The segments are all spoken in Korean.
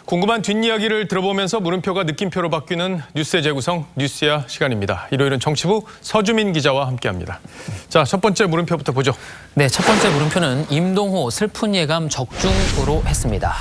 궁금한 뒷이야기를 들어보면서 물음표가 느낌표로 바뀌는 뉴스의 재구성 뉴스야 시간입니다. 일요일은 정치부 서주민 기자와 함께합니다. 자, 첫 번째 물음표부터 보죠. 네, 첫 번째 물음표는 임동호 슬픈 예감 적중으로 했습니다.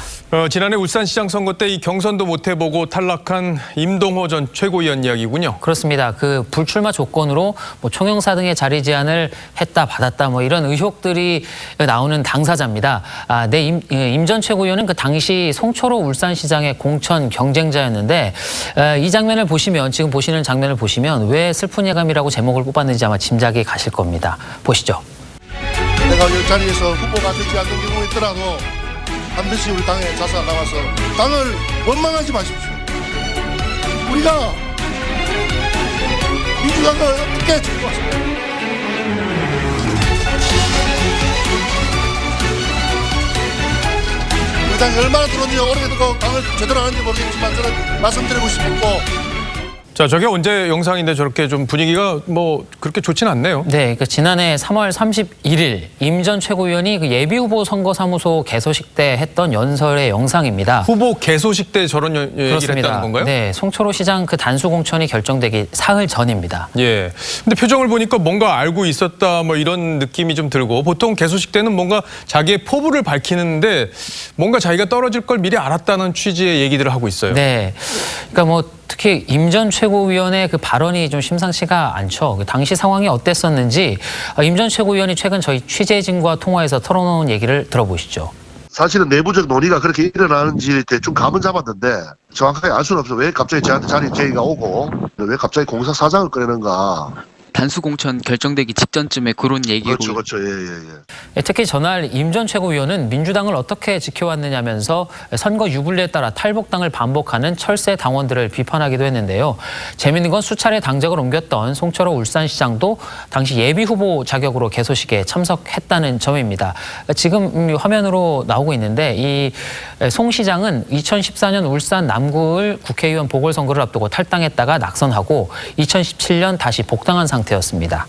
지난해 울산시장 선거 때 이 경선도 못 해보고 탈락한 임동호 전 최고위원 이야기군요. 그렇습니다. 그 불출마 조건으로 총영사 등의 자리 제안을 했다 받았다 이런 의혹들이 나오는 당사자입니다. 임 전 최고위원은 그 당시 송철호 울산시장의 공천 경쟁자였는데 이 장면을 보시면 지금 보시는 장면을 보시면 왜 슬픈 예감이라고 제목을 뽑았는지 아마 짐작이 가실 겁니다. 보시죠. 내가 이 자리에서 후보가 되지 않는 경우에 있더라도 반드시 우리 당에 자산 나와서 당을 원망하지 마십시오. 우리가 민주당을 어떻게 지고 왔습니까? 우리 당이 얼마나 들었는지 오래되고 당을 제대로 하는지 모르겠지만 저는 말씀드리고 싶고. 자, 저게 언제 영상인데 저렇게 좀 분위기가 그렇게 좋지는 않네요. 네, 지난해 3월 31일 임 전 최고위원이 그 예비후보 선거사무소 개소식 때 했던 연설의 영상입니다. 후보 개소식 때 저런 얘기를 했다는 건가요? 네, 송철호 시장 그 단수 공천이 결정되기 사흘 전입니다. 예. 근데 표정을 보니까 뭔가 알고 있었다 이런 느낌이 좀 들고, 보통 개소식 때는 뭔가 자기의 포부를 밝히는데 뭔가 자기가 떨어질 걸 미리 알았다는 취지의 얘기들을 하고 있어요. 네, 그러니까 특히 임 전 최고위원의 그 발언이 좀 심상치가 않죠. 그 당시 상황이 어땠었는지 임 전 최고위원이 최근 저희 취재진과 통화해서 털어놓은 얘기를 들어보시죠. 사실은 내부적 논의가 그렇게 일어나는지 대충 감은 잡았는데 정확하게 알 수는 없어. 왜 갑자기 저한테 자리 제의가 오고 왜 갑자기 공사사장을 꺼내는가. 단수 공천 결정되기 직전쯤에 그런 얘기고. 그렇죠. 예. 특히 전날 임 전 최고위원은 민주당을 어떻게 지켜왔느냐면서 선거 유불리에 따라 탈북당을 반복하는 철새 당원들을 비판하기도 했는데요. 재미있는 건 수차례 당적을 옮겼던 송철호 울산시장도 당시 예비후보 자격으로 개소식에 참석했다는 점입니다. 지금 화면으로 나오고 있는데 이 송 시장은 2014년 울산 남구을 국회의원 보궐선거를 앞두고 탈당했다가 낙선하고 2017년 다시 복당한 상태였습니다.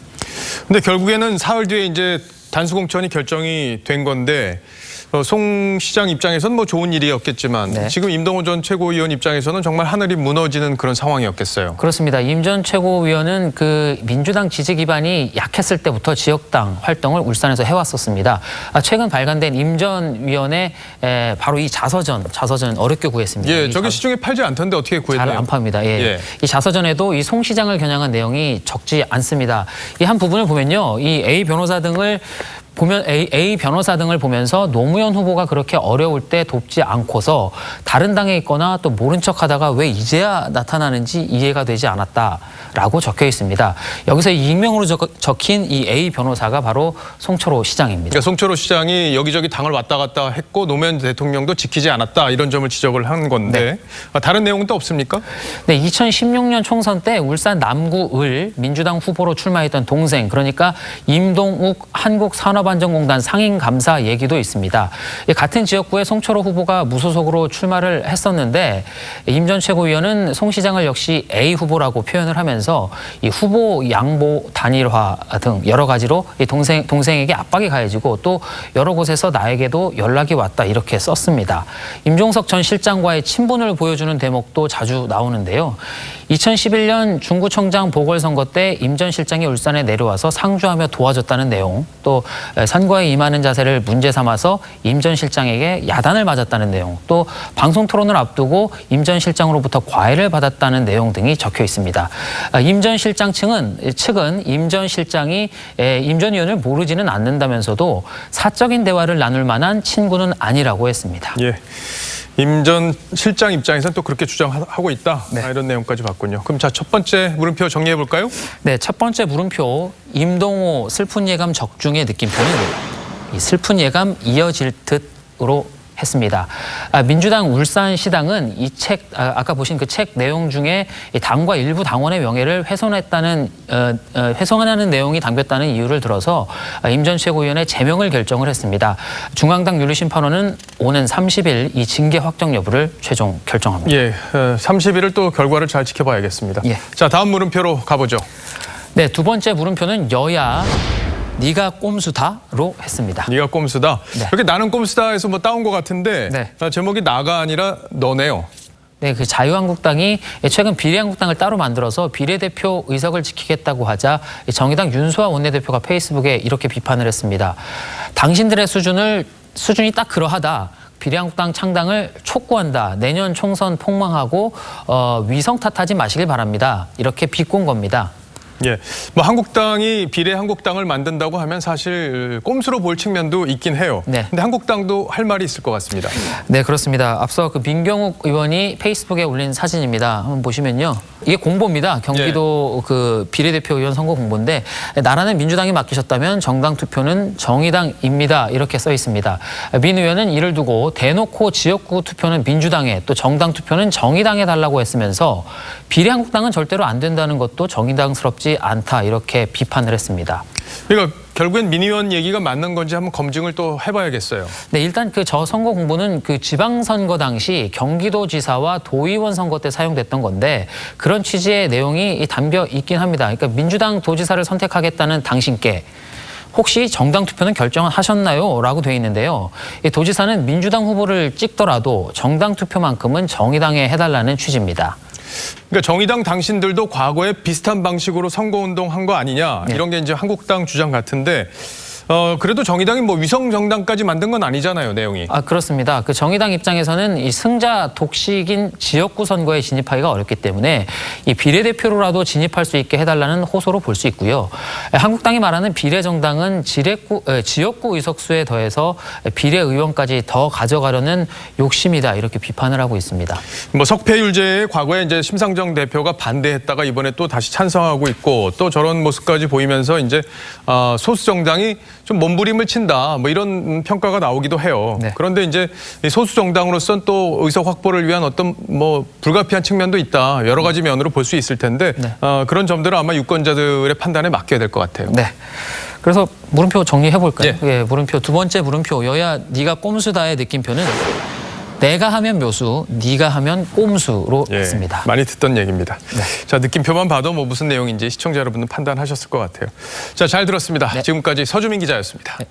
근데 결국에는 사흘 뒤에 이제 단수 공천이 결정이 된 건데 송 시장 입장에서는 좋은 일이었겠지만 네. 지금 임동호 전 최고위원 입장에서는 정말 하늘이 무너지는 그런 상황이었겠어요. 그렇습니다. 임 전 최고위원은 그 민주당 지지 기반이 약했을 때부터 지역당 활동을 울산에서 해왔었습니다. 최근 발간된 임 전 위원의 바로 이 자서전 어렵게 구했습니다. 예, 저게 시중에 팔지 않던데 어떻게 구했나요? 잘 안 팝니다. 예. 이 자서전에도 이 송 시장을 겨냥한 내용이 적지 않습니다. 이 한 부분을 보면요, 이 A 변호사 등을 보면서 노무현 후보가 그렇게 어려울 때 돕지 않고서 다른 당에 있거나 또 모른 척하다가 왜 이제야 나타나는지 이해가 되지 않았다라고 적혀 있습니다. 여기서 익명으로 적힌 이 A 변호사가 바로 송철호 시장입니다. 그러니까 송철호 시장이 여기저기 당을 왔다 갔다 했고 노무현 대통령도 지키지 않았다 이런 점을 지적을 한 건데 다른 내용은 또 없습니까? 네, 2016년 총선 때 울산 남구을 민주당 후보로 출마했던 동생, 그러니까 임동욱 한국산업안전공단 상임감사 얘기도 있습니다. 같은 지역구에 송철호 후보가 무소속으로 출마를 했었는데 임 전 최고위원은 송 시장을 역시 A 후보라고 표현을 하면서 이 후보 양보 단일화 등 여러 가지로 이 동생에게 압박이 가해지고 또 여러 곳에서 나에게도 연락이 왔다 이렇게 썼습니다. 임종석 전 실장과의 친분을 보여주는 대목도 자주 나오는데요. 2011년 중구청장 보궐선거 때 임 전 실장이 울산에 내려와서 상주하며 도와줬다는 내용, 또 선거에 임하는 자세를 문제 삼아서 임 전 실장에게 야단을 맞았다는 내용, 또 방송 토론을 앞두고 임 전 실장으로부터 과외를 받았다는 내용 등이 적혀 있습니다. 임 전 실장 측은 임 전 실장이 임 전 의원을 모르지는 않는다면서도 사적인 대화를 나눌 만한 친구는 아니라고 했습니다. 예. 임 전 실장 입장에서는 또 그렇게 주장하고 있다. 네. 이런 내용까지 봤군요. 그럼 자, 첫 번째 물음표 정리해 볼까요? 네, 첫 번째 물음표 임동호 슬픈 예감 적중의 느낌표는 이 슬픈 예감 이어질 듯으로 했습니다. 민주당 울산시당은 이 책, 아까 보신 그 책 내용 중에 당과 일부 당원의 명예를 훼손하는 내용이 담겼다는 이유를 들어서 임 전 최고위원의 제명을 결정을 했습니다. 중앙당 윤리심판원은 오는 30일 이 징계 확정 여부를 최종 결정합니다. 예, 30일을 또 결과를 잘 지켜봐야겠습니다. 예. 자, 다음 물음표로 가보죠. 네, 두 번째 물음표는 여야 네가 꼼수다로 했습니다. 네가 꼼수다. 네. 이렇게 나는 꼼수다에서 뭐 따온 것 같은데 네. 제목이 나가 아니라 너네요. 네, 그 자유한국당이 최근 비례한국당을 따로 만들어서 비례대표 의석을 지키겠다고 하자 정의당 윤소아 원내대표가 페이스북에 이렇게 비판을 했습니다. 당신들의 수준이 딱 그러하다. 비례한국당 창당을 촉구한다. 내년 총선 폭망하고 위성 탓하지 마시길 바랍니다. 이렇게 비꼰 겁니다. 예, 뭐 한국당이 비례 한국당을 만든다고 하면 사실 꼼수로 볼 측면도 있긴 해요. 네. 근데 한국당도 할 말이 있을 것 같습니다. 네, 그렇습니다. 앞서 그 민경욱 의원이 페이스북에 올린 사진입니다. 한번 보시면요. 이게 공보입니다. 경기도 그 비례대표 의원 선거 공보인데 나라는 민주당이 맡기셨다면 정당 투표는 정의당입니다. 이렇게 써 있습니다. 민 의원은 이를 두고 대놓고 지역구 투표는 민주당에 또 정당 투표는 정의당에 달라고 했으면서 비례한국당은 절대로 안 된다는 것도 정의당스럽지 않다. 이렇게 비판을 했습니다. 그러니까 결국엔 민 의원 얘기가 맞는 건지 한번 검증을 또 해봐야겠어요. 네, 일단 그 저 선거 공보는 그 지방선거 당시 경기도지사와 도의원 선거 때 사용됐던 건데 그런 취지의 내용이 담겨 있긴 합니다. 그러니까 민주당 도지사를 선택하겠다는 당신께 혹시 정당 투표는 결정을 하셨나요? 라고 돼 있는데요. 이 도지사는 민주당 후보를 찍더라도 정당 투표만큼은 정의당에 해달라는 취지입니다. 그러니까 정의당 당신들도 과거에 비슷한 방식으로 선거운동 한 거 아니냐 네. 이런 게 이제 한국당 주장 같은데 그래도 정의당이 뭐 위성 정당까지 만든 건 아니잖아요, 내용이. 아, 그렇습니다. 그 정의당 입장에서는 이 승자 독식인 지역구 선거에 진입하기가 어렵기 때문에 이 비례대표로라도 진입할 수 있게 해달라는 호소로 볼 수 있고요. 한국당이 말하는 비례정당은 지역구 의석수에 더해서 비례의원까지 더 가져가려는 욕심이다. 이렇게 비판을 하고 있습니다. 뭐 석패율제에 과거에 이제 심상정 대표가 반대했다가 이번에 또 다시 찬성하고 있고 또 저런 모습까지 보이면서 이제 소수 정당이 좀 몸부림을 친다 뭐 이런 평가가 나오기도 해요. 네. 그런데 이제 소수 정당으로선 또 의석 확보를 위한 어떤 뭐 불가피한 측면도 있다. 여러 가지 면으로 볼 수 있을 텐데 네. 그런 점들은 아마 유권자들의 판단에 맡겨야 될 것 같아요. 네. 그래서 물음표 정리해 볼까요? 예. 물음표 두 번째 물음표 여야 네가 꼼수다의 느낌표는 내가 하면 묘수, 네가 하면 꼼수로 예, 했습니다. 많이 듣던 얘기입니다. 네. 자, 느낌표만 봐도 뭐 무슨 내용인지 시청자 여러분은 판단하셨을 것 같아요. 자, 잘 들었습니다. 네. 지금까지 서주민 기자였습니다. 네.